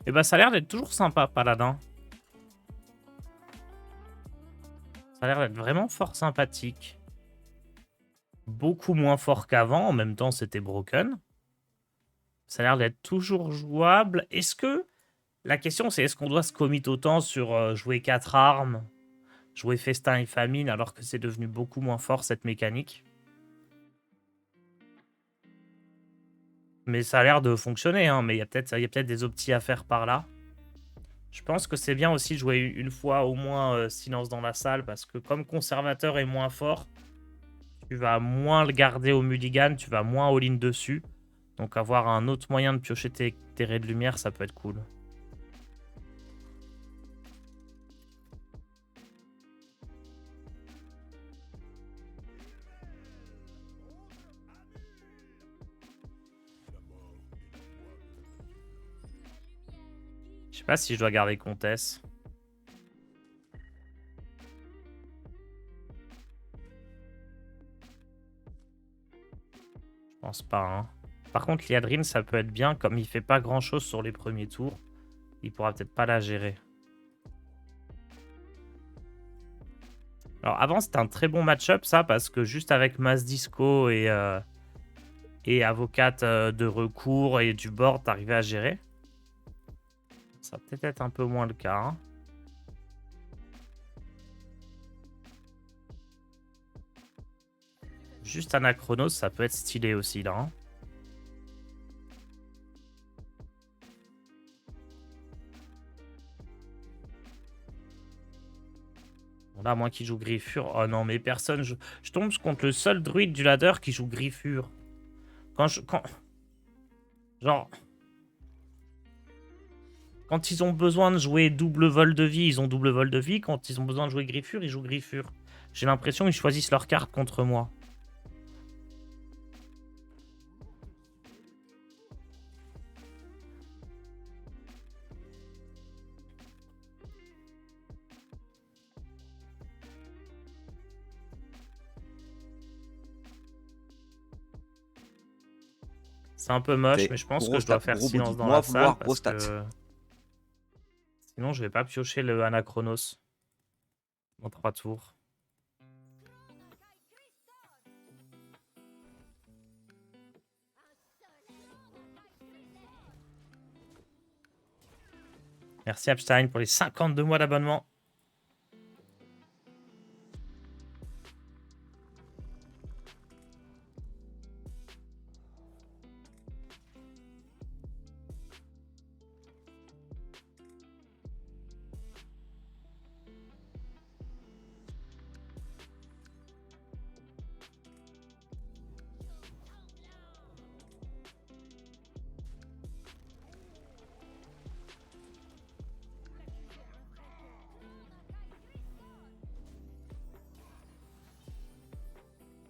Et bah ça a l'air d'être toujours sympa, Paladin. Ça a l'air d'être vraiment fort sympathique. Beaucoup moins fort qu'avant, en même temps c'était broken. Ça a l'air d'être toujours jouable. Est-ce que... La question c'est est-ce qu'on doit se commit autant sur jouer 4 armes, jouer festin et famine, alors que c'est devenu beaucoup moins fort cette mécanique? Mais ça a l'air de fonctionner, hein, mais il y a peut-être des optis à faire par là. Je pense que c'est bien aussi de jouer une fois au moins silence dans la salle, parce que comme conservateur est moins fort, tu vas moins le garder au mulligan, tu vas moins all-in dessus. Donc avoir un autre moyen de piocher tes raies de lumière, ça peut être cool. Je sais pas si je dois garder Comtesse. Je pense pas, hein. Par contre, Liadrine, ça peut être bien, comme il fait pas grand chose sur les premiers tours. Il pourra peut-être pas la gérer. Alors avant, c'était un très bon match-up, ça, parce que juste avec Mass Disco et avocate de recours et du board, t'arrivais à gérer. Ça va peut-être être un peu moins le cas, hein. Juste Anachronos, ça peut être stylé aussi, là, hein. Bon, là, moi qui joue Griffure. Oh non, mais personne. Je tombe contre le seul druide du ladder qui joue Griffure. Genre. Quand ils ont besoin de jouer double vol de vie, ils ont double vol de vie. Quand ils ont besoin de jouer Griffure, ils jouent Griffure. J'ai l'impression qu'ils choisissent leur carte contre moi. C'est un peu moche, mais je pense que je dois faire silence dans la salle parce que sinon je vais pas piocher le Anachronos en 3 tours. Merci Epstein pour les 52 mois d'abonnement.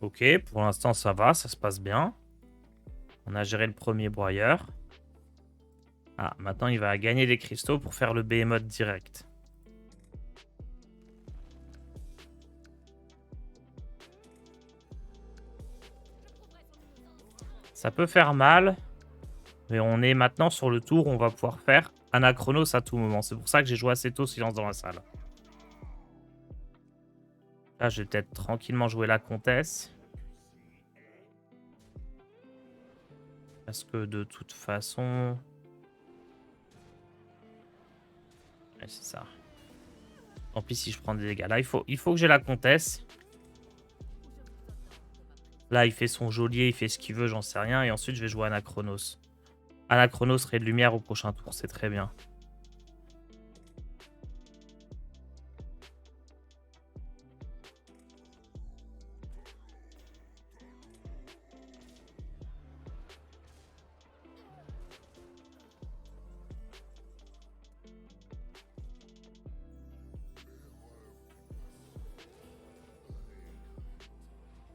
Ok, pour l'instant ça va, ça se passe bien. On a géré le premier broyeur. Ah, maintenant il va gagner des cristaux pour faire le behemoth direct. Ça peut faire mal, mais on est maintenant sur le tour où on va pouvoir faire Anachronos à tout moment. C'est pour ça que j'ai joué assez tôt silence dans la salle. Là, je vais peut-être tranquillement jouer la comtesse. Parce que de toute façon... Ouais, c'est ça. Tant pis si je prends des dégâts. Là, il faut que j'ai la comtesse. Là, il fait son geôlier, il fait ce qu'il veut, j'en sais rien. Et ensuite, je vais jouer Anachronos. Anachronos, Ray de lumière au prochain tour, c'est très bien.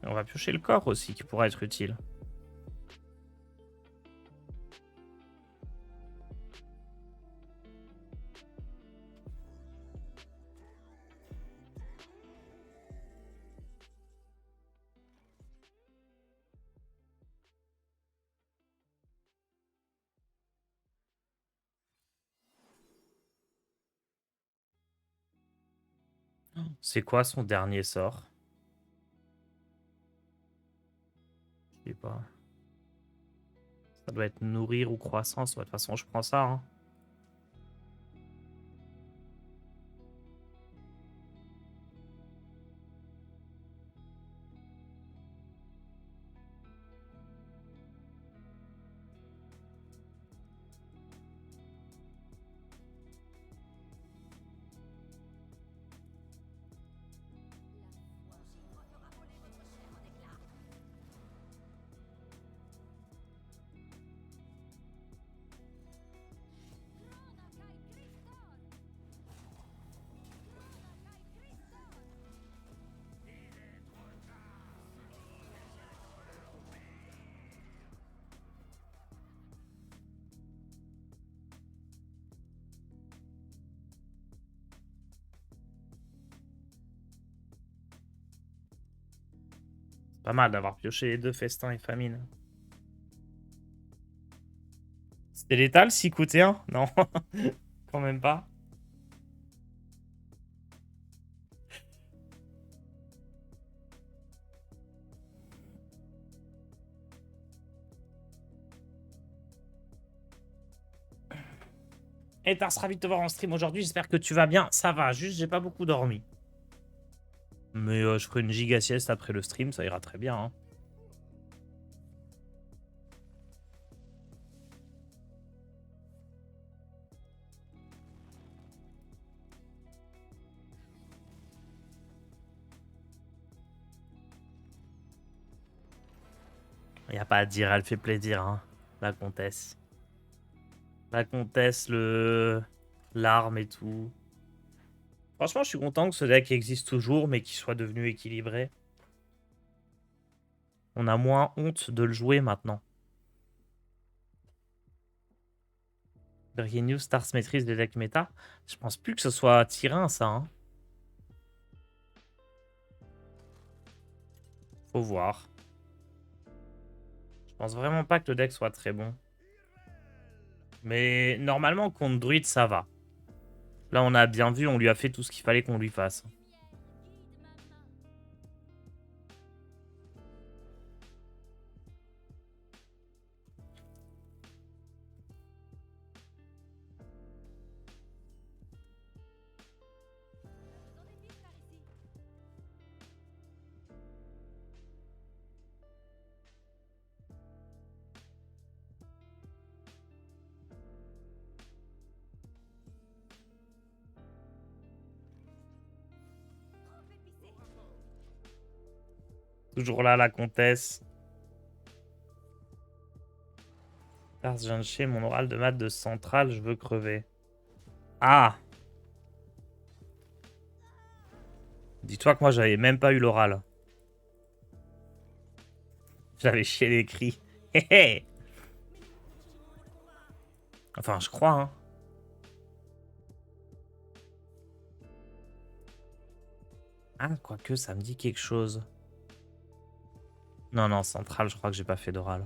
On va piocher le corps aussi, qui pourra être utile. C'est quoi son dernier sort? Je sais pas. Ça doit être nourrir ou croissance. Ouais, de toute façon, je prends ça, hein. Pas mal d'avoir pioché les deux festins et famine. C'était létal, 6 coûtait 1? Non, quand même pas. Et Tars, ravi de te voir en stream aujourd'hui. J'espère que tu vas bien. Ça va, juste j'ai pas beaucoup dormi. Mais je ferai une giga sieste après le stream, ça ira très bien, hein. Y a pas à dire, elle fait plaisir, hein, la comtesse. La comtesse, l'arme et tout. Franchement, je suis content que ce deck existe toujours, mais qu'il soit devenu équilibré. On a moins honte de le jouer maintenant. Breaking News, Stars maîtrise des decks méta. Je pense plus que ce soit Tyrin, ça, hein. Faut voir. Je pense vraiment pas que le deck soit très bon. Mais normalement, contre Druid, ça va. Là, on a bien vu, on lui a fait tout ce qu'il fallait qu'on lui fasse. Toujours là, la comtesse. Lars, je viens de chez mon oral de maths de centrale, je veux crever. Ah! Dis-toi que moi, j'avais même pas eu l'oral. J'avais chié les cris. Hé hé! Enfin, je crois, hein. Ah, quoique, ça me dit quelque chose. Non, non, centrale, je crois que j'ai pas fait d'oral.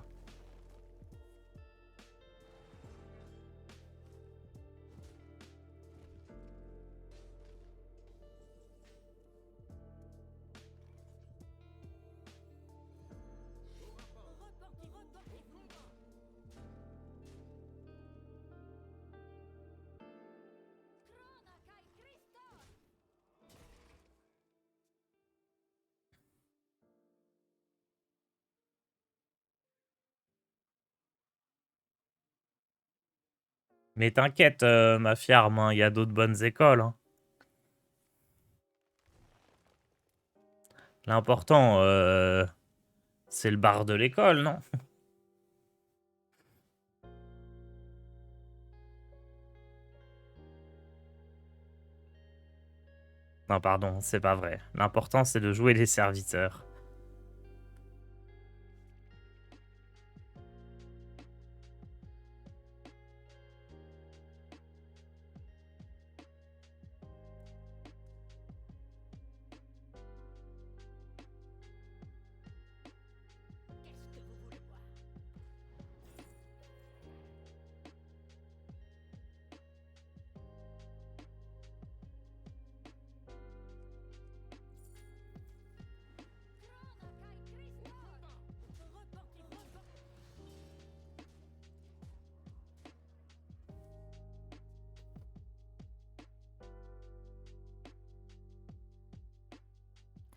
Mais t'inquiète, ma fiarme, hein, il y a d'autres bonnes écoles, hein. L'important, c'est le bar de l'école, non? Non, pardon, c'est pas vrai. L'important, c'est de jouer les serviteurs.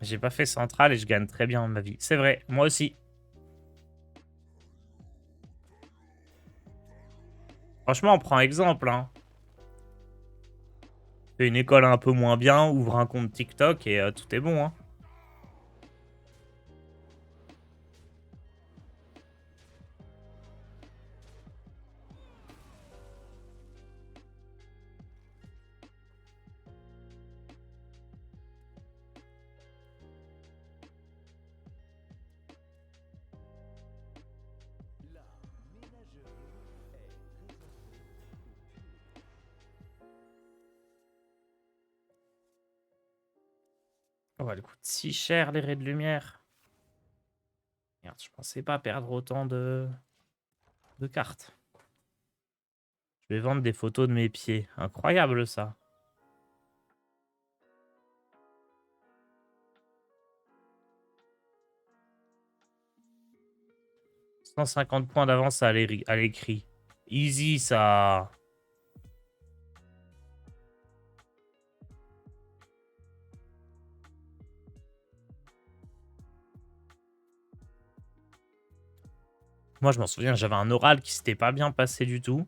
J'ai pas fait central et je gagne très bien ma vie. C'est vrai, moi aussi. Franchement, on prend exemple, hein. Fais une école un peu moins bien, ouvre un compte TikTok et tout est bon, hein. Oh, elle coûte si cher, les raies de lumière. Merde, je pensais pas perdre autant de cartes. Je vais vendre des photos de mes pieds. Incroyable, ça. « 150 points d'avance à l'écrit. Easy, ça. Moi, je m'en souviens, j'avais un oral qui s'était pas bien passé du tout.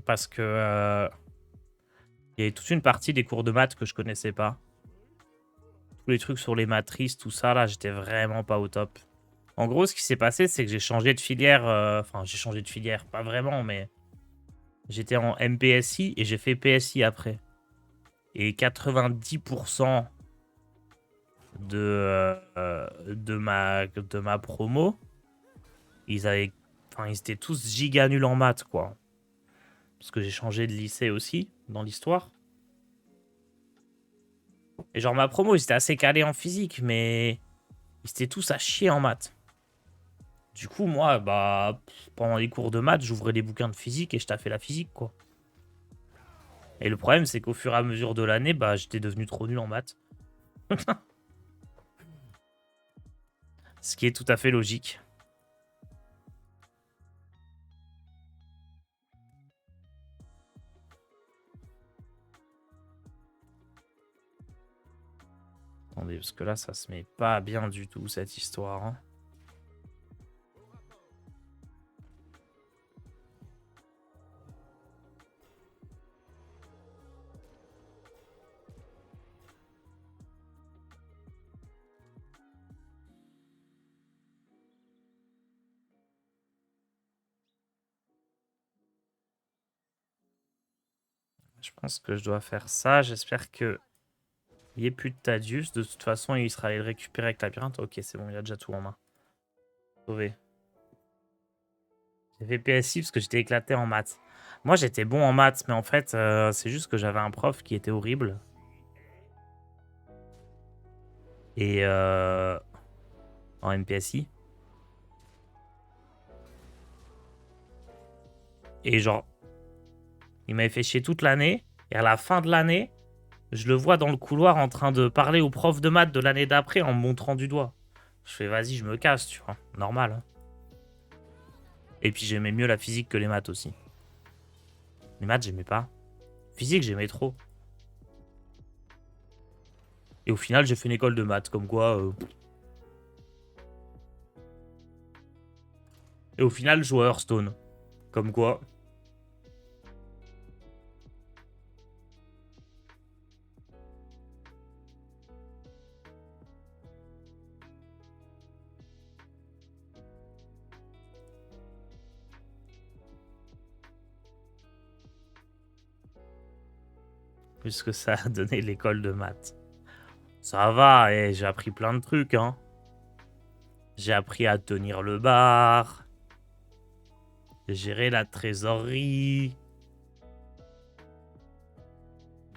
Parce que il y avait toute une partie des cours de maths que je connaissais pas. Tous les trucs sur les matrices, tout ça, là, j'étais vraiment pas au top. En gros, ce qui s'est passé, c'est que j'ai changé de filière. Enfin, j'ai changé de filière, pas vraiment, mais j'étais en MPSI et j'ai fait PSI après. Et 90% de ma promo, ils étaient tous giga nuls en maths, quoi. Parce que j'ai changé de lycée aussi, dans l'histoire. Et genre, ma promo, ils étaient assez calés en physique, mais ils étaient tous à chier en maths. Du coup, moi, bah, pendant les cours de maths, j'ouvrais des bouquins de physique et je taffais la physique, quoi. Et le problème, c'est qu'au fur et à mesure de l'année, bah, j'étais devenu trop nul en maths. Ce qui est tout à fait logique. Attendez, parce que là, ça se met pas bien du tout, cette histoire, hein. Je pense que je dois faire ça. J'espère que il n'y ait plus de Tadius. De toute façon, il sera allé le récupérer avec labyrinthe. Ok, c'est bon, il a déjà tout en main. Sauvé. J'ai fait PSI parce que j'étais éclaté en maths. Moi, j'étais bon en maths, mais en fait, c'est juste que j'avais un prof qui était horrible. Et en MPSI. Et genre, il m'avait fait chier toute l'année. Et à la fin de l'année, je le vois dans le couloir en train de parler au prof de maths de l'année d'après en me montrant du doigt. Je fais, vas-y, je me casse, tu vois. Normal, hein. Et puis j'aimais mieux la physique que les maths aussi. Les maths, j'aimais pas. Physique, j'aimais trop. Et au final, j'ai fait une école de maths, comme quoi. Et au final, je joue à Hearthstone. Comme quoi. Puisque ça a donné l'école de maths. Ça va, et j'ai appris plein de trucs, hein. J'ai appris à tenir le bar. Gérer la trésorerie.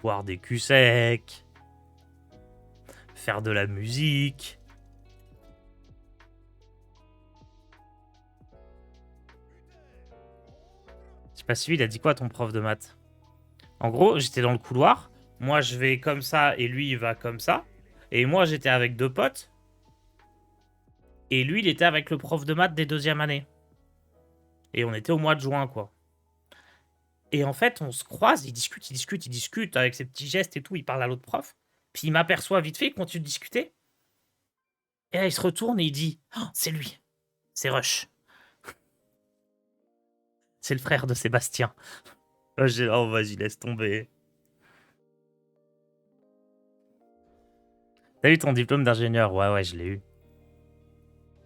Boire des culs secs. Faire de la musique. J'ai pas suivi, il a dit quoi ton prof de maths? En gros, j'étais dans le couloir. Moi, je vais comme ça et lui, il va comme ça. Et moi, j'étais avec deux potes. Et lui, il était avec le prof de maths des deuxièmes années. Et on était au mois de juin, quoi. Et en fait, on se croise, il discute avec ses petits gestes et tout. Il parle à l'autre prof. Puis il m'aperçoit vite fait, il continue de discuter. Et là, il se retourne et il dit oh, c'est lui, c'est Rush. C'est le frère de Sébastien. Là, j'ai oh, vas-y, laisse tomber. T'as eu ton diplôme d'ingénieur? Ouais, ouais, je l'ai eu.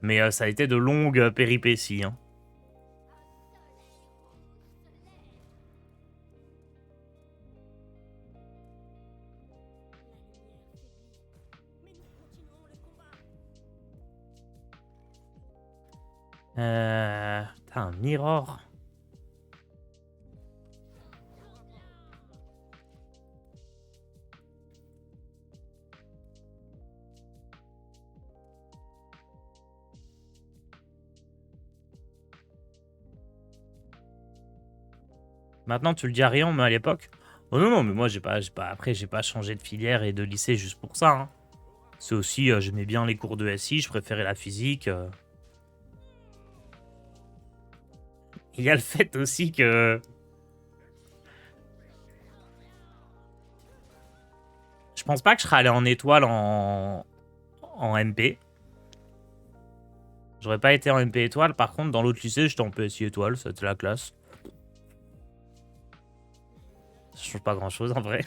Mais ça a été de longues péripéties. Hein. T'as un mirror. Maintenant, tu le dis à Rion, mais à l'époque. Oh non, non, mais moi, après, j'ai pas changé de filière et de lycée juste pour ça. Hein. C'est aussi, j'aimais bien les cours de SI, je préférais la physique. Il y a le fait aussi que. Je pense pas que je serais allé en étoile en MP. J'aurais pas été en MP étoile. Par contre, dans l'autre lycée, j'étais en PSI étoile. C'était la classe. Ça change pas grand chose en vrai.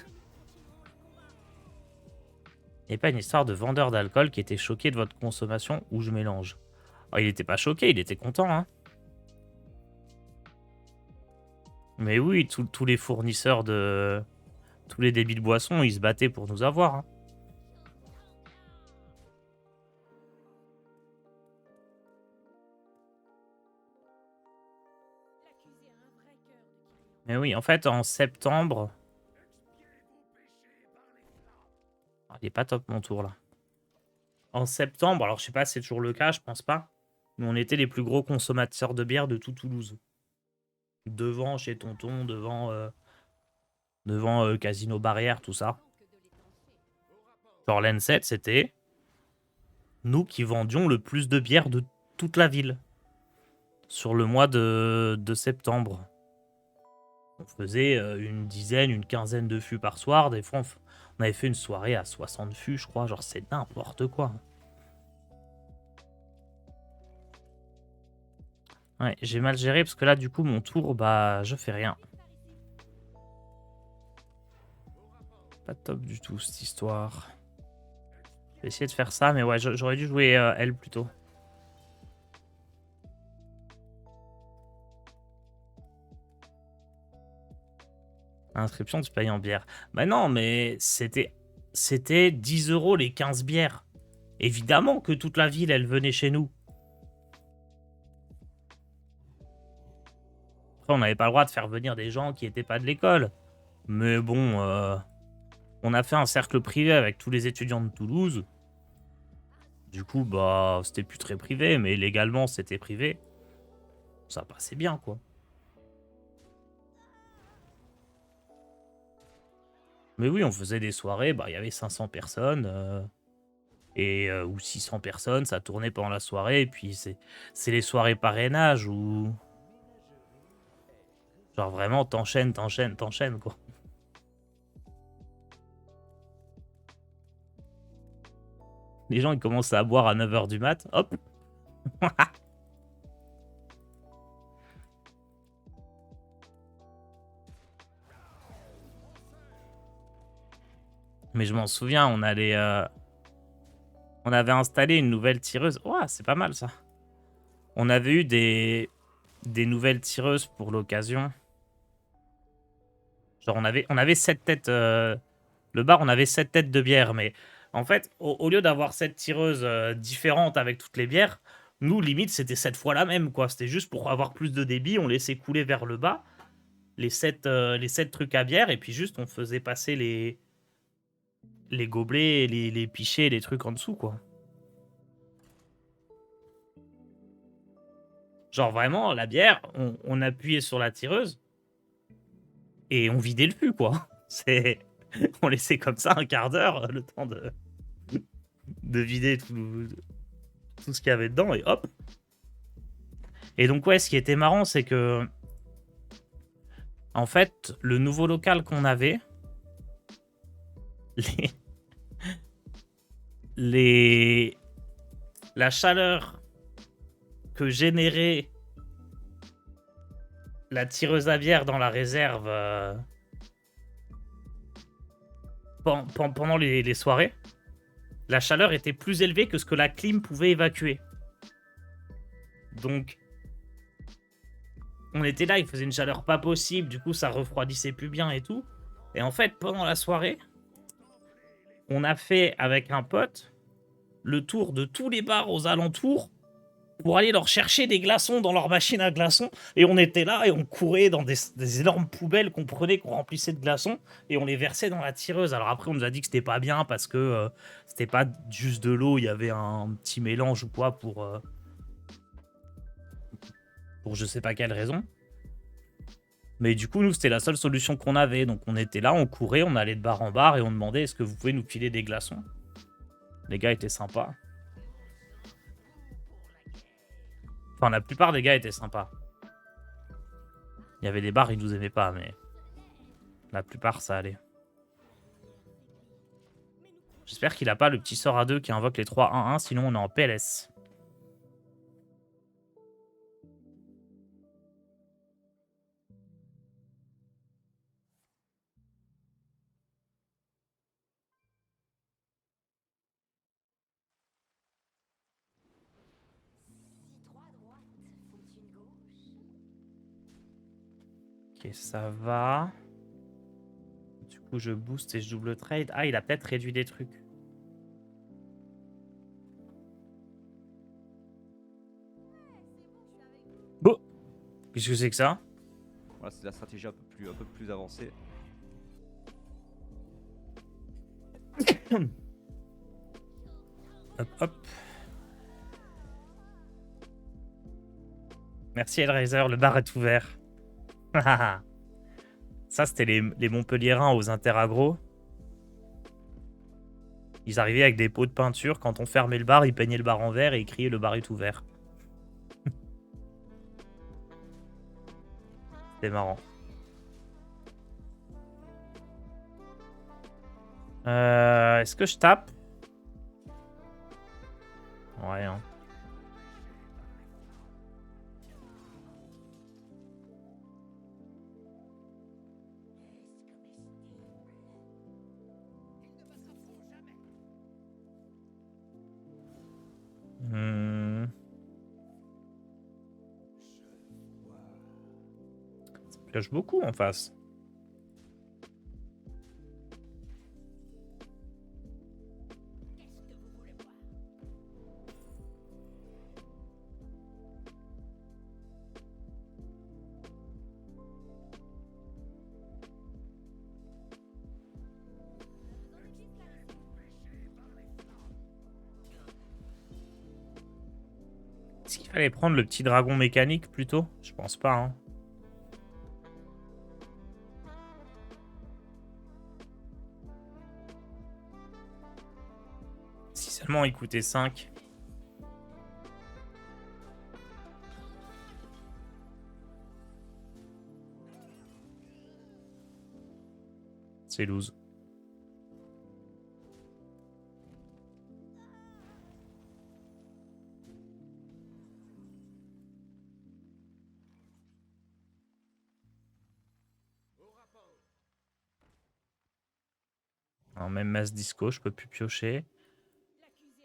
Il n'y a pas une histoire de vendeur d'alcool qui était choqué de votre consommation ou je mélange? Oh, il était pas choqué, il était content. Hein. Mais oui, tous les fournisseurs de. Tous les débits de boissons, ils se battaient pour nous avoir. Hein. Mais oui, en fait, en septembre. Il est pas top mon tour là. En septembre, alors je sais pas si c'est toujours le cas, je pense pas. Mais on était les plus gros consommateurs de bière de tout Toulouse. Devant chez Tonton, devant Casino Barrière, tout ça. Genre l'N7, c'était nous qui vendions le plus de bière de toute la ville. Sur le mois de septembre. On faisait une dizaine, une quinzaine de fûts par soir. Des fois, on avait fait une soirée à 60 fûts, je crois. Genre, c'est n'importe quoi. Ouais, j'ai mal géré parce que là, du coup, mon tour, bah, je fais rien. Pas top du tout, cette histoire. Je vais essayer de faire ça, mais ouais, j'aurais dû jouer elle plutôt. Inscription, tu payes en bière. Bah non, mais c'était 10 € les 15 bières. Évidemment que toute la ville, elle venait chez nous. Après, on n'avait pas le droit de faire venir des gens qui n'étaient pas de l'école. Mais bon, on a fait un cercle privé avec tous les étudiants de Toulouse. Du coup, bah, c'était plus très privé, mais légalement, c'était privé. Ça passait bien, quoi. Mais oui, on faisait des soirées, bah, il y avait 500 personnes. Ou 600 personnes, ça tournait pendant la soirée. Et puis, c'est les soirées parrainage où. Genre, vraiment, t'enchaînes, quoi. Les gens, ils commencent à boire à 9h du mat. Hop. Mais je m'en souviens, on avait installé une nouvelle tireuse. Ouah, c'est pas mal ça. On avait eu des nouvelles tireuses pour l'occasion. Genre, on avait 7 têtes. Le bar, on avait 7 têtes de bière. Mais en fait, au lieu d'avoir 7 tireuses différentes avec toutes les bières, nous, limite, c'était 7 fois la même, quoi. C'était juste pour avoir plus de débit. On laissait couler vers le bas les 7 trucs à bière. Et puis juste, on faisait passer les gobelets, les pichets, les trucs en dessous, quoi. Genre vraiment, la bière, on appuyait sur la tireuse et on vidait le fût, quoi. On laissait comme ça un quart d'heure, le temps de vider tout ce qu'il y avait dedans et hop. Et donc ouais, ce qui était marrant, c'est que en fait, le nouveau local qu'on avait, la chaleur que générait la tireuse à bière dans la réserve pendant les soirées, la chaleur était plus élevée que ce que la clim pouvait évacuer. Donc, on était là, il faisait une chaleur pas possible, du coup ça refroidissait plus bien et tout. Et en fait, pendant la soirée, on a fait avec un pote le tour de tous les bars aux alentours pour aller leur chercher des glaçons dans leur machine à glaçons. Et on était là et on courait dans des énormes poubelles qu'on prenait, qu'on remplissait de glaçons et on les versait dans la tireuse. Alors après, on nous a dit que c'était pas bien parce que c'était pas juste de l'eau, il y avait un petit mélange ou quoi pour je sais pas quelle raison. Mais du coup, nous, c'était la seule solution qu'on avait. Donc on était là, on courait, on allait de bar en bar et on demandait est-ce que vous pouvez nous filer des glaçons. Les gars étaient sympas. Enfin, la plupart des gars étaient sympas. Il y avait des bars, ils nous aimaient pas, mais la plupart, ça allait. J'espère qu'il a pas le petit sort à 2 qui invoque les 3-1-1, sinon on est en PLS. Ok, ça va. Du coup, je booste et je double trade. Ah, il a peut-être réduit des trucs. Bon. Qu'est-ce que c'est que ça? Voilà, c'est la stratégie un peu plus avancée. Hop, hop. Merci Hellraiser, le bar est ouvert. Ça, c'était les Montpelliérains aux Interagro. Ils arrivaient avec des pots de peinture. Quand on fermait le bar, ils peignaient le bar en vert et ils criaient le bar est ouvert. C'était marrant. Est-ce que je tape? Ouais, hein. Ça pioche beaucoup en face. Est-ce qu'il fallait prendre le petit dragon mécanique plutôt? Je pense pas, hein. Si seulement il coûtait 5. C'est loose. Alors, même masse disco, je peux plus piocher.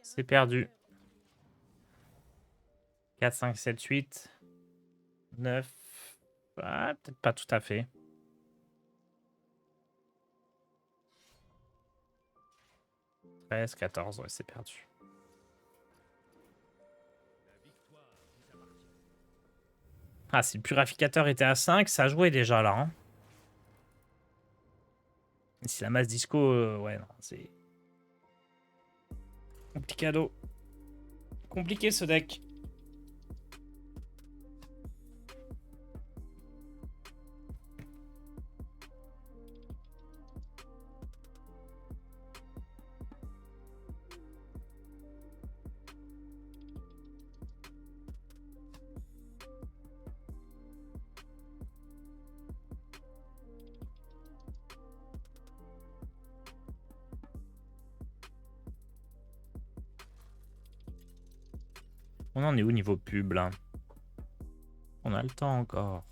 C'est perdu. 4, 5, 7, 8, 9. Ah, peut-être pas tout à fait. 13, 14, ouais, c'est perdu. Ah, si le purificateur était à 5, ça jouait déjà là. Hein. Et si la masse disco, ouais, non, c'est complicado. Compliqué ce deck. On en est où niveau pub là? On a le temps encore.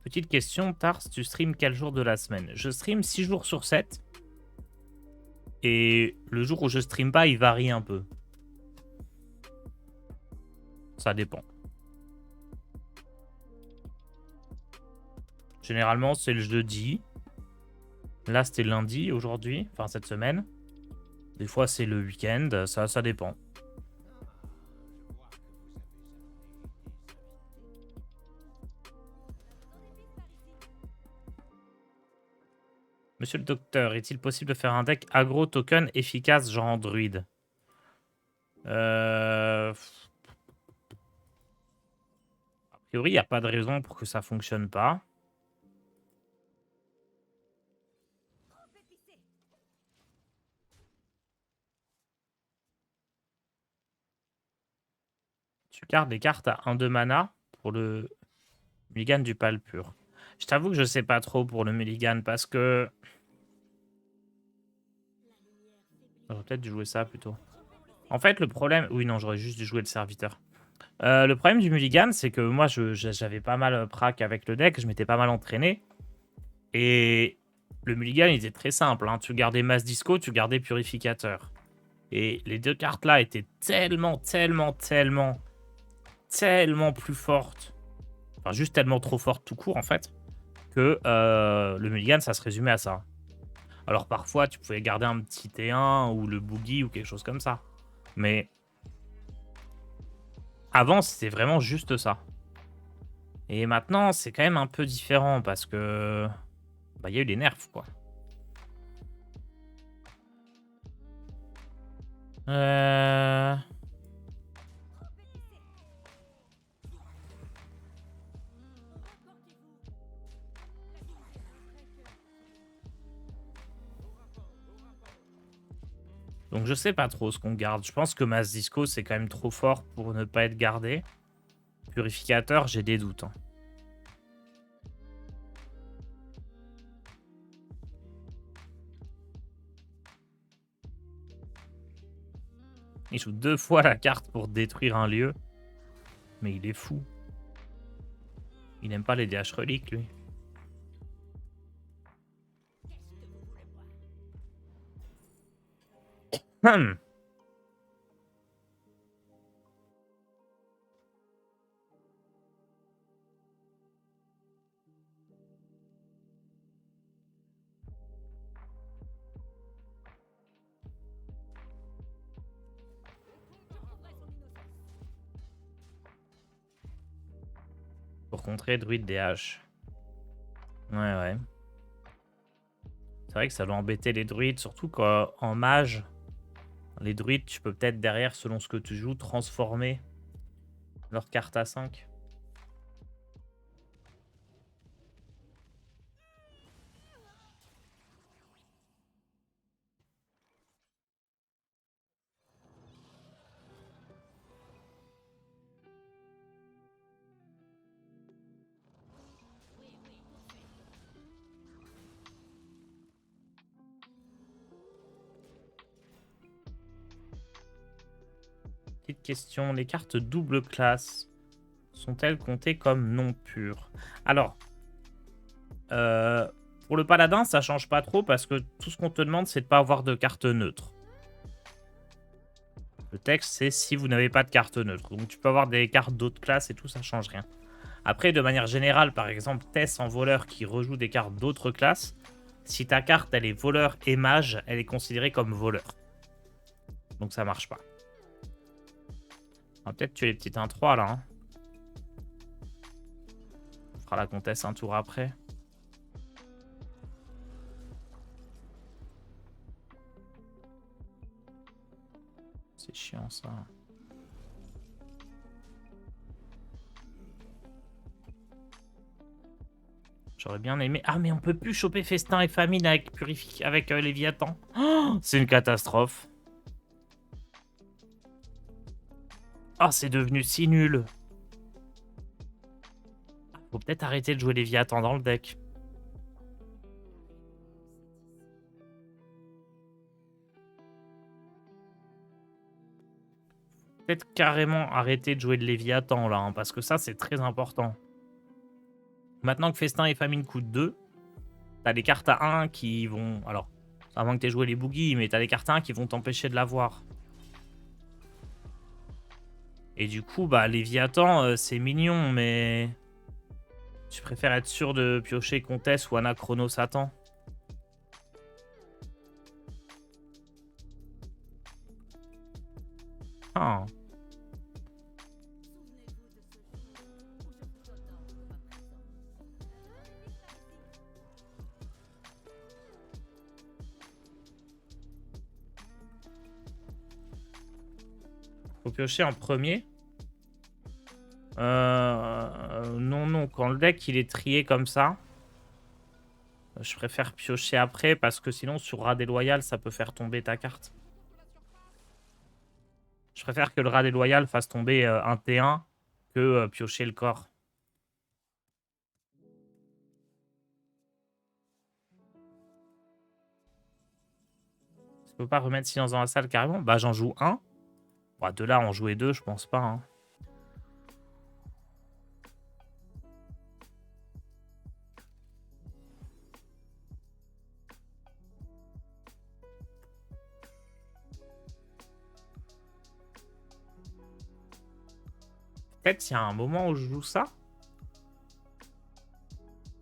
Petite question, Tars, tu streams quel jour de la semaine? Je stream 6 jours sur 7. Et le jour où je stream pas, il varie un peu. Ça dépend. Généralement, c'est le jeudi. Là, c'était lundi aujourd'hui, enfin cette semaine. Des fois, c'est le week-end, ça dépend. Monsieur le docteur, est-il possible de faire un deck aggro token efficace genre Android? A priori, il n'y a pas de raison pour que ça fonctionne pas. Tu gardes des cartes à 1-2 mana pour le mulligan du pal pur. Je t'avoue que je sais pas trop pour le mulligan parce que... J'aurais peut-être dû jouer ça plutôt. En fait, le problème... Oui, non, j'aurais juste dû jouer le serviteur. Le problème du mulligan, c'est que moi, j'avais pas mal prac avec le deck, je m'étais pas mal entraîné. Et le mulligan, il était très simple. Hein. Tu gardais Mass Disco, tu gardais Purificateur. Et les deux cartes-là étaient tellement plus fortes. Enfin, juste tellement trop fortes tout court, en fait. Que le mulligan, ça se résumait à ça. Alors parfois, tu pouvais garder un petit T1 ou le Boogie ou quelque chose comme ça. Mais avant, c'était vraiment juste ça. Et maintenant, c'est quand même un peu différent parce que... Bah, il y a eu les nerfs, quoi. Donc je sais pas trop ce qu'on garde. Je pense que Mass Disco, c'est quand même trop fort pour ne pas être gardé. Purificateur, j'ai des doutes. Hein. Il joue 2 fois la carte pour détruire un lieu. Mais il est fou. Il n'aime pas les DH reliques, lui. Pour contrer druide DH. Ouais. C'est vrai que ça doit embêter les druides, surtout qu'en mage, les druides, tu peux peut-être derrière, selon ce que tu joues, transformer leur carte à 5. Petite question, les cartes double classe sont-elles comptées comme non pures? Alors, pour le paladin, ça change pas trop parce que tout ce qu'on te demande, c'est de pas avoir de carte neutre. Le texte, c'est si vous n'avez pas de carte neutre. Donc tu peux avoir des cartes d'autres classes et tout, ça change rien. Après, de manière générale, par exemple, Tess en voleur qui rejoue des cartes d'autres classes, si ta carte, elle est voleur et mage, elle est considérée comme voleur. Donc ça marche pas. On va peut-être tuer les petites 1-3 là. Hein. On fera la comtesse un tour après. C'est chiant ça. J'aurais bien aimé... Ah mais on peut plus choper Festin et Famine avec avec Léviathan. Oh, c'est une catastrophe. Oh, c'est devenu si nul. Faut peut-être arrêter de jouer Léviathan dans le deck. Peut-être carrément arrêter de jouer de Léviathan là, hein, parce que ça c'est très important. Maintenant que Festin et Famine coûtent 2, t'as des cartes à 1 qui vont... Alors, à moins que t'aies joué les boogies, mais t'as des cartes à 1 qui vont t'empêcher de l'avoir. Et du coup, bah Léviathan, c'est mignon, mais... Tu préfères être sûr de piocher Comtesse ou Anachrono Satan. Ah. Faut piocher en premier. Non, non. Quand le deck il est trié comme ça, je préfère piocher après parce que sinon sur Rat déloyal, ça peut faire tomber ta carte. Je préfère que le Rat déloyal fasse tomber un T1 que piocher le corps. Je peux pas remettre silence dans la salle carrément. Bah j'en joue un. Bah, de là en jouer 2, je pense pas. Hein. Peut-être il y a un moment où je joue ça.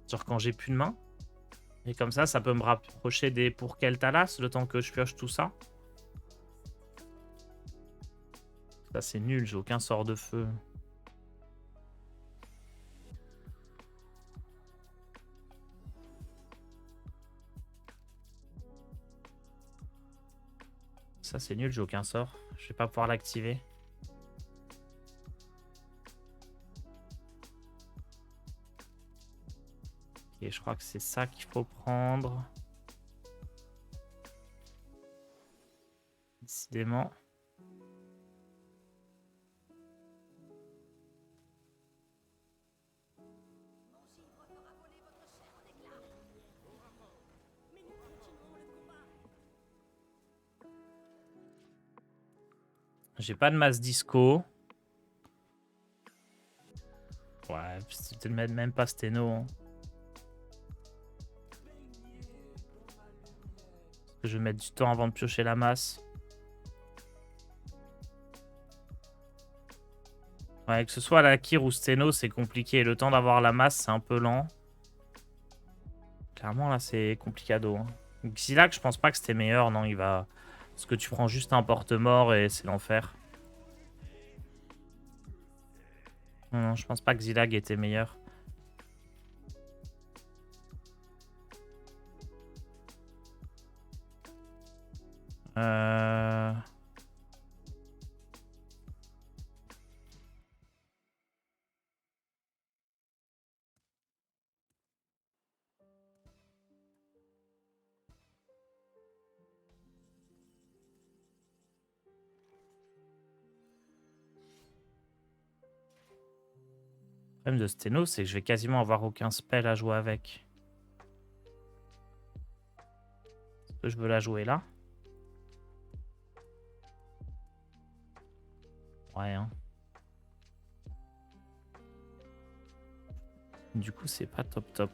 Genre quand j'ai plus de main. Et comme ça peut me rapprocher des pour Keltalas le temps que je pioche tout ça. Ça c'est nul, j'ai aucun sort de feu. Ça c'est nul, j'ai aucun sort. Je vais pas pouvoir l'activer. Ok, je crois que c'est ça qu'il faut prendre. Décidément. J'ai pas de masse disco. Ouais, c'était même pas Steno. Hein. Je vais mettre du temps avant de piocher la masse. Ouais, que ce soit la Kir ou Steno, c'est compliqué. Le temps d'avoir la masse, c'est un peu lent. Clairement, là, c'est complicado. Hein. Xilag, je pense pas que c'était meilleur. Non, il va... Parce que tu prends juste un porte-mort et c'est l'enfer. Non, je pense pas que Xilag était meilleur. Euh... Le problème de Steno, c'est que je vais quasiment avoir aucun spell à jouer avec. Est-ce que je veux la jouer là? Ouais, hein. Du coup, c'est pas top top.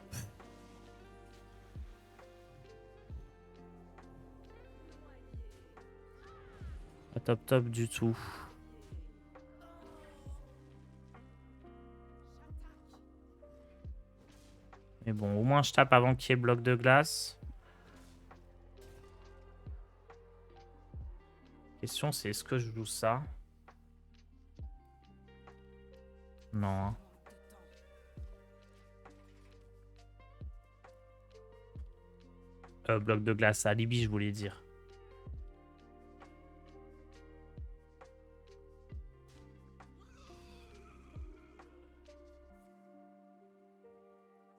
Pas top top du tout. Mais bon, au moins je tape avant qu'il y ait bloc de glace. Question, c'est est-ce que je joue ça? Non. Hein. Bloc de glace, alibi, je voulais dire.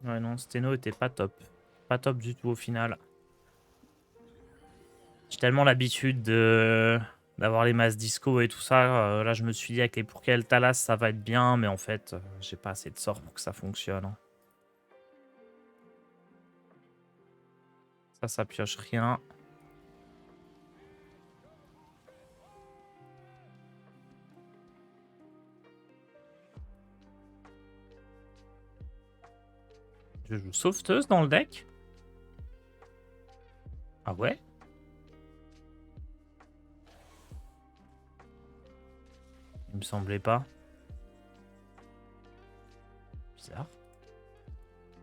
Ouais, non, Steno était pas top. Pas top du tout au final. J'ai tellement l'habitude de D'avoir les masses disco et tout ça. Là, je me suis dit avec les Purkel Talas, ça va être bien, mais en fait, j'ai pas assez de sorts pour que ça fonctionne, hein. Ça pioche rien. Je joue sauveteuse dans le deck? Ah ouais? Il me semblait pas. Bizarre.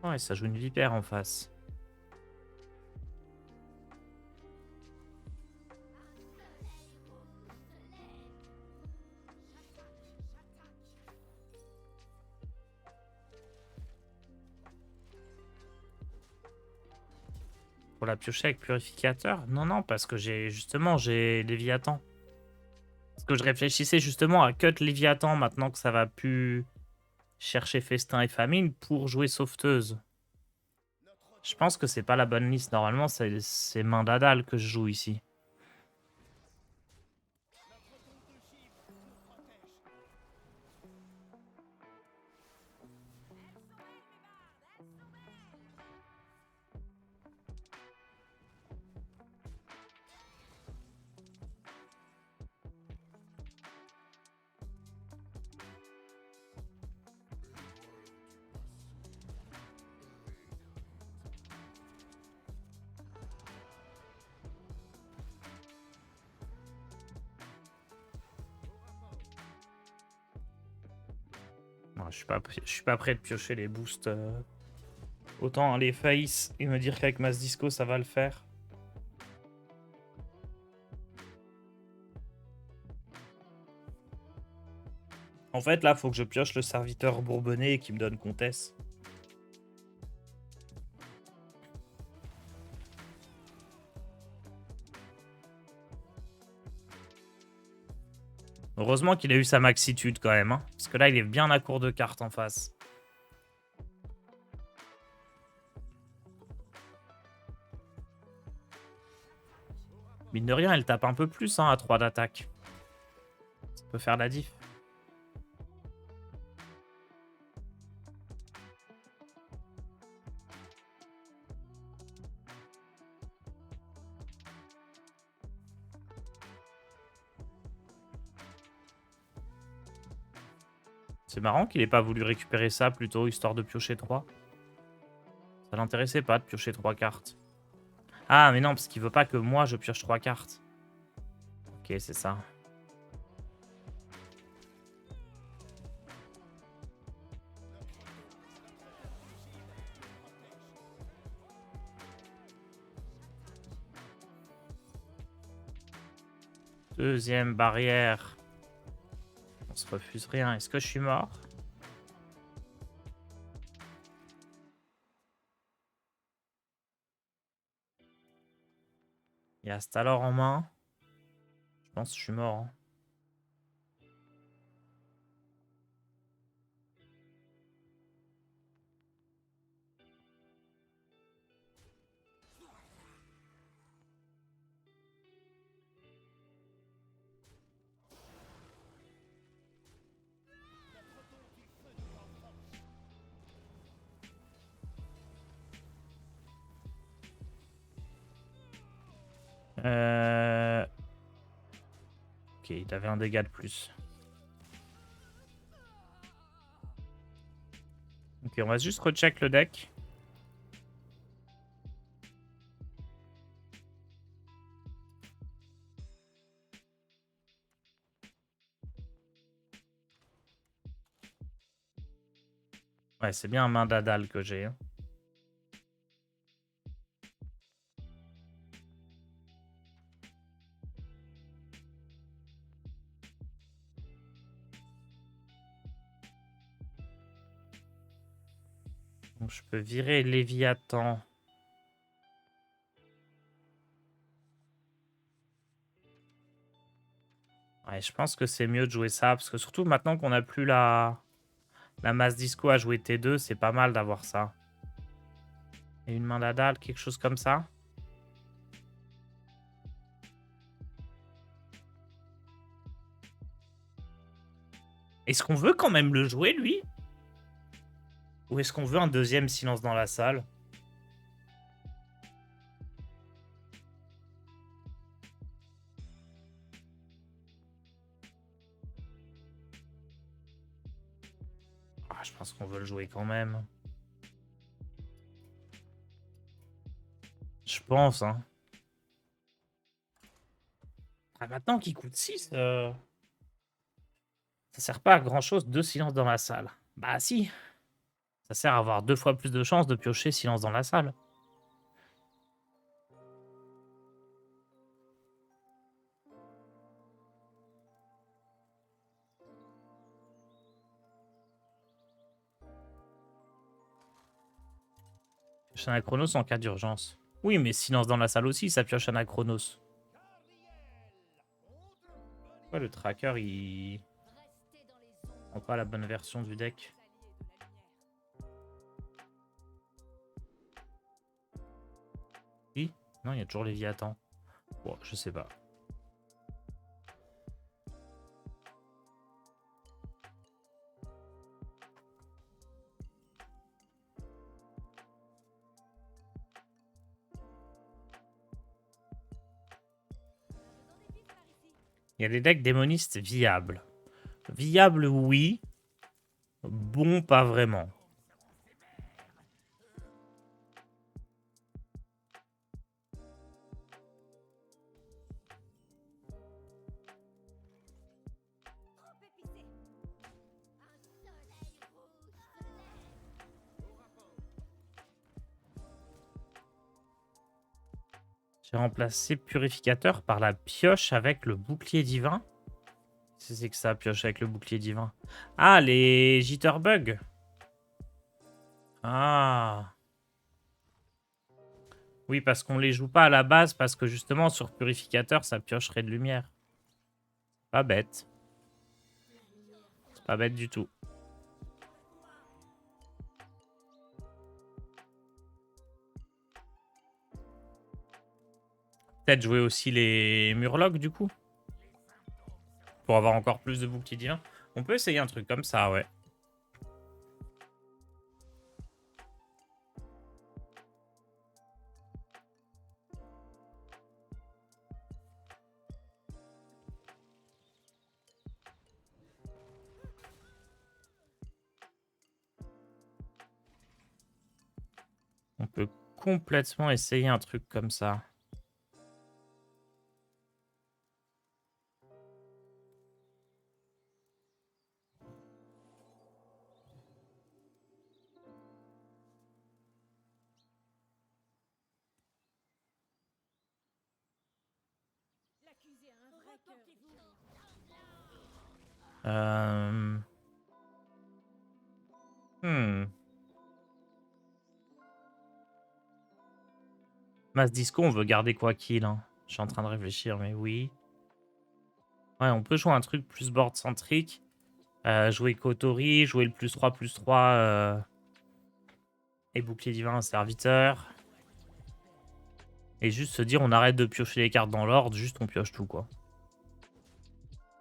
Ouais, ça joue une vipère en face. Pour la piocher avec purificateur? Non, non, parce que j'ai Léviathan. Parce que je réfléchissais justement à cut Léviathan maintenant que ça va plus chercher festin et famine pour jouer sauveteuse. Je pense que c'est pas la bonne liste. Normalement, c'est main d'Adal que je joue ici. Ouais, je suis pas prêt de piocher les boosts. Autant les face et me dire qu'avec Mass Disco, ça va le faire. En fait, là, faut que je pioche le serviteur bourbonnais qui me donne comtesse. Heureusement qu'il a eu sa maxitude quand même, hein, parce que là, il est bien à court de cartes en face. Mine de rien, elle tape un peu plus hein, à 3 d'attaque. Ça peut faire la diff. C'est marrant qu'il ait pas voulu récupérer ça plutôt, histoire de piocher 3. Ça l'intéressait pas de piocher 3 cartes. Ah, mais non, parce qu'il veut pas que moi je pioche 3 cartes. Ok, c'est ça. Deuxième barrière. On se refuse rien. Est-ce que je suis mort? Il y a Stalor en main. Je pense que je suis mort. Hein. Ok, il avait un dégât de plus. Ok, on va juste recheck le deck. Ouais, c'est bien un main d'Adal que j'ai. Hein. Donc je peux virer Léviathan. Ouais, je pense que c'est mieux de jouer ça. Parce que surtout maintenant qu'on n'a plus la masse disco à jouer T2, c'est pas mal d'avoir ça. Et une main d'Adal, quelque chose comme ça. Est-ce qu'on veut quand même le jouer, lui? Ou est-ce qu'on veut un deuxième silence dans la salle? Ah, je pense qu'on veut le jouer quand même. Je pense, hein. Ah, maintenant qu'il coûte 6, ça sert pas à grand-chose, 2 silences dans la salle. Bah si, ça sert à avoir 2 fois plus de chances de piocher silence dans la salle. Pioche Anachronos en cas d'urgence. Oui, mais silence dans la salle aussi, ça pioche Anachronos. Pourquoi le tracker, il prend pas la bonne version du deck? Oui? Non, il y a toujours Léviathan. Bon, je sais pas. Il y a des decks démonistes viables. Viables, oui. Bon, pas vraiment. J'ai remplacé Purificateur par la pioche avec le bouclier divin. C'est que ça, pioche avec le bouclier divin. Ah, les Jitterbugs. Ah. Oui, parce qu'on les joue pas à la base, parce que justement, sur Purificateur, ça piocherait de lumière. Pas bête. C'est pas bête du tout. Peut-être jouer aussi les Murlocs, du coup. Pour avoir encore plus de bouclier divin. On peut essayer un truc comme ça, ouais. On peut complètement essayer un truc comme ça. Hmm. Mass Disco, on veut garder quoi qu'il. Hein. Je suis en train de réfléchir, mais oui. Ouais, on peut jouer un truc plus board centrique. Jouer Kotori, jouer le +3/+3 et bouclier divin serviteur. Et juste se dire on arrête de piocher les cartes dans l'ordre, juste on pioche tout quoi.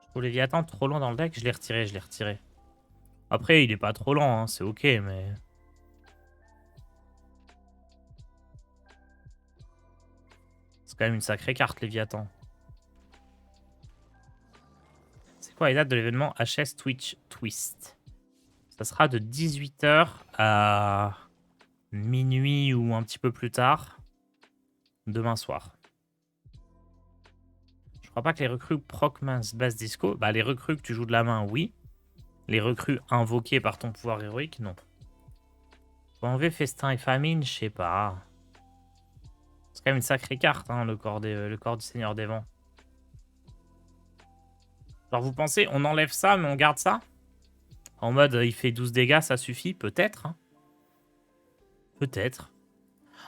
Je trouve Léviathan trop loin dans le deck, je l'ai retiré, je l'ai retiré. Après, il est pas trop lent, hein, c'est ok, mais... C'est quand même une sacrée carte, Léviathan. C'est quoi les dates de l'événement HS Twitch Twist? Ça sera de 18h à minuit ou un petit peu plus tard. Demain soir. Je crois pas que les recrues proc-mince base disco... Bah, les recrues que tu joues de la main, oui. Les recrues invoquées par ton pouvoir héroïque, non. Faut enlever Festin et Famine, je sais pas. C'est quand même une sacrée carte, hein, le corps du Seigneur des Vents. Genre, vous pensez, on enlève ça, mais on garde ça? En mode, il fait 12 dégâts, ça suffit? Peut-être. Hein. Peut-être.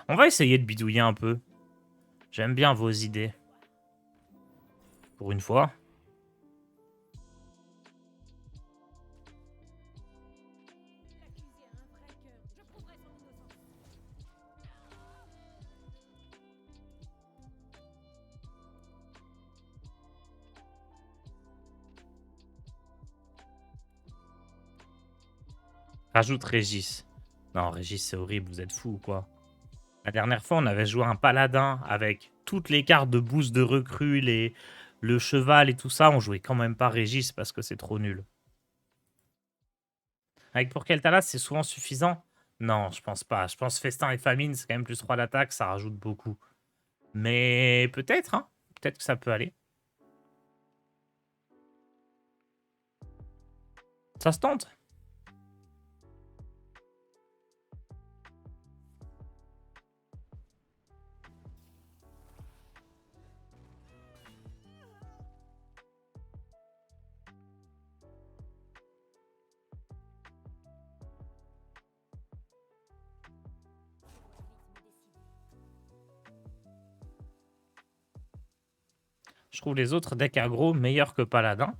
On va essayer de bidouiller un peu. J'aime bien vos idées. Pour une fois. Rajoute Régis. Non, Régis, c'est horrible, vous êtes fous ou quoi? La dernière fois, on avait joué un paladin avec toutes les cartes de boost de recrue, le cheval et tout ça. On jouait quand même pas Régis parce que c'est trop nul. Avec pour Kel'Thas, c'est souvent suffisant? Non, je pense pas. Je pense Festin et Famine, c'est quand même plus 3 d'attaque, ça rajoute beaucoup. Mais peut-être, hein. Peut-être que ça peut aller. Ça se tente. Je trouve les autres decks aggro meilleurs que Paladin.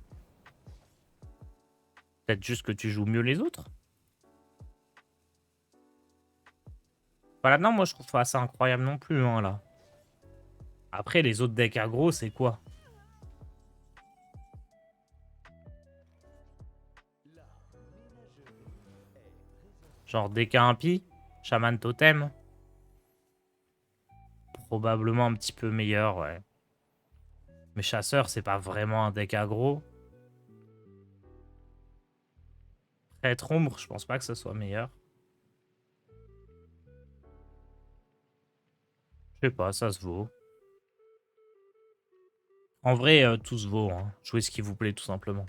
Peut-être juste que tu joues mieux les autres. Paladin, moi, je trouve pas ça incroyable non plus, hein, là. Après, les autres decks aggro, c'est quoi? Genre DK impie, Shaman Totem. Probablement un petit peu meilleur, ouais. Mais Chasseur, c'est pas vraiment un deck aggro. Prêtre Ombre, je pense pas que ce soit meilleur. Je sais pas, ça se vaut. En vrai, tout se vaut. Hein. Jouez ce qui vous plaît, tout simplement.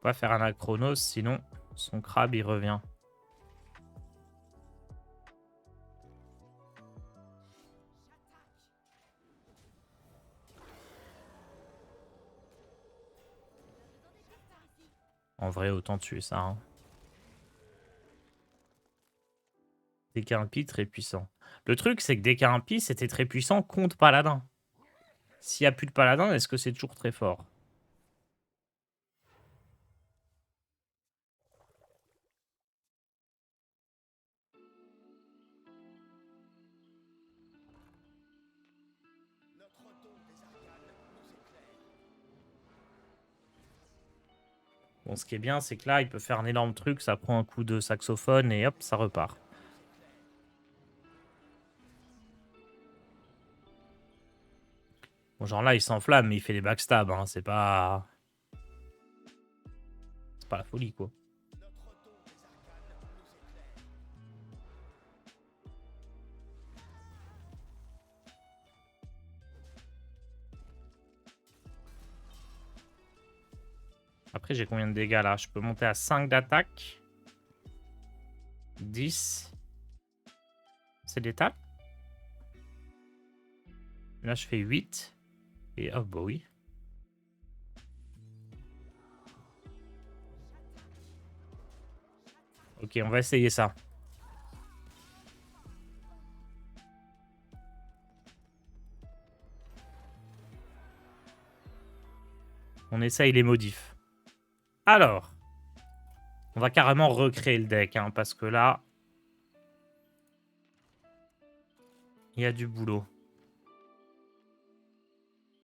On va faire un Acronos, sinon son crabe, il revient. En vrai, autant tuer ça. Hein. DK impie, très puissant. Le truc, c'est que DK impie, c'était très puissant contre Paladin. S'il n'y a plus de Paladin, est-ce que c'est toujours très fort? Bon, ce qui est bien, c'est que là, il peut faire un énorme truc, ça prend un coup de saxophone et hop, ça repart. Bon, genre là, il s'enflamme, mais il fait des backstabs, hein. C'est pas la folie, quoi. Après, j'ai combien de dégâts là? Je peux monter à 5 d'attaque. 10. C'est létal. Là, je fais 8. Et hop, bah oui. Ok, on va essayer ça. On essaye les modifs. Alors, on va carrément recréer le deck, hein, parce que là, il y a du boulot.